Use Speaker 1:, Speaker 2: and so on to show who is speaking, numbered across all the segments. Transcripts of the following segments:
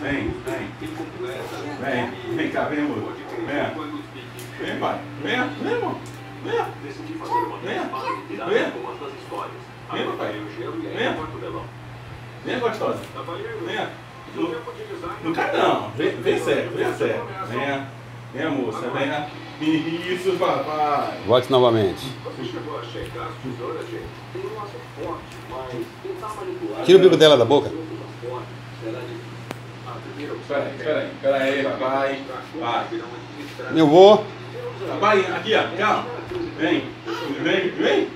Speaker 1: Vem, vem. Vem cá, vem, amor. Venha. Vem, pai. Venha, vem, amor. Venha. Venha. Venha. Venha, papai. Venha. Venha, gostosa. Venha. Não cai não. Vem sério, vem sério. Venha. Venha, moça. Venha. Isso, papai.
Speaker 2: Volte novamente. Tira o bico dela da boca.
Speaker 1: Espera aí, papai. Vai.
Speaker 2: Meu vô.
Speaker 1: Papai, aqui, ó. Calma. Vem. Vem.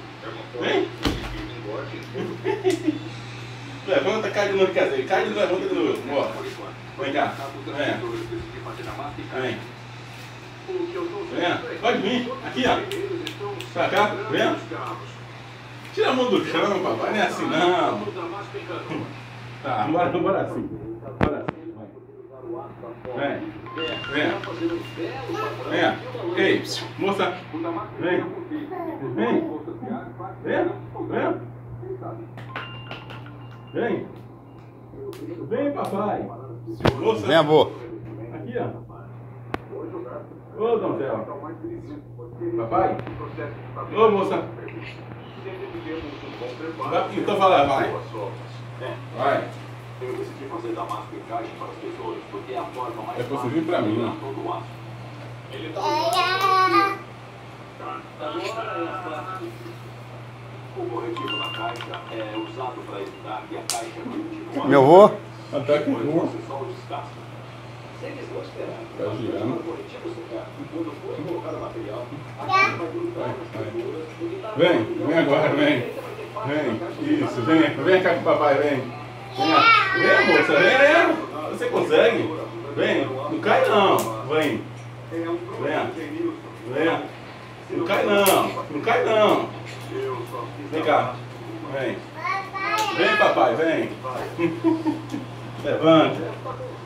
Speaker 1: Levanta, cai de novo, quer dizer, cai de novo, levanta de novo. Bora. Vem cá. Vem. Venha. Pode vir. Aqui, ó. Pra cá. Venha. Tira a mão do chão, papai. Não é assim, não. Tá, bora assim. Bora assim. Venha. Venha. Ei, moça. Vem. Vem, papai. Moça.
Speaker 2: Vem, avô.
Speaker 1: Aqui, ó. Ô, donzela. Papai. Ô, moça. Então fala, vai. Vai.
Speaker 3: Eu decidi fazer da máscara encaixe para as pessoas, porque é a forma mais
Speaker 1: fácil de pra mim, né?
Speaker 3: todo o aço. Ele está o corretivo na caixa é usado para evitar que a caixa continue.
Speaker 2: Meu vô.
Speaker 1: Até que vou.
Speaker 3: Você só o descasca. Se eles não esperaram,
Speaker 1: Tá girando.
Speaker 3: o corretivo secar, e quando for colocar o material, a caixa vai grudar nas estruturas.
Speaker 1: Vem agora, vem. Isso, vem cá com o papai, vem. Vem, moça, vem. Você consegue? Vem, não cai não. Vem. Venha. Não cai não. Vem cá. Vem, papai, vem. Levanta.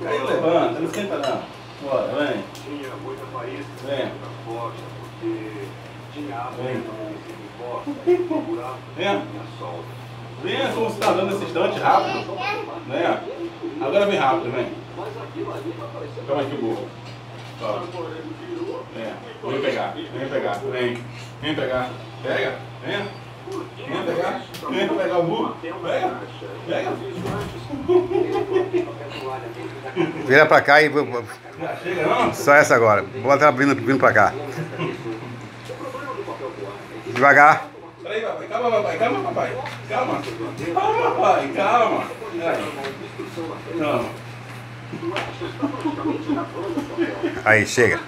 Speaker 1: Caiu, levanta, não esquenta não. Bora, vem.
Speaker 3: Tinha muita faísca,
Speaker 1: Vem.
Speaker 3: forte, porque tinha água
Speaker 1: Vem.
Speaker 3: no buraco,
Speaker 1: Venha.
Speaker 3: tinha sol.
Speaker 1: Venha, como você está dando nesse instante, rápido. Venha. Agora vem rápido, vem. Toma aqui o burro. Ó. Vem pegar. Vem pegar. Pega. Vem pegar o burro. Pega.
Speaker 2: Vira pra cá e...
Speaker 1: Já chega, não?
Speaker 2: Só essa agora. Bota ela vindo pra cá. Devagar.
Speaker 1: Peraí, papai. Calma, papai. Calma, papai. Calma.
Speaker 2: Aí, chega.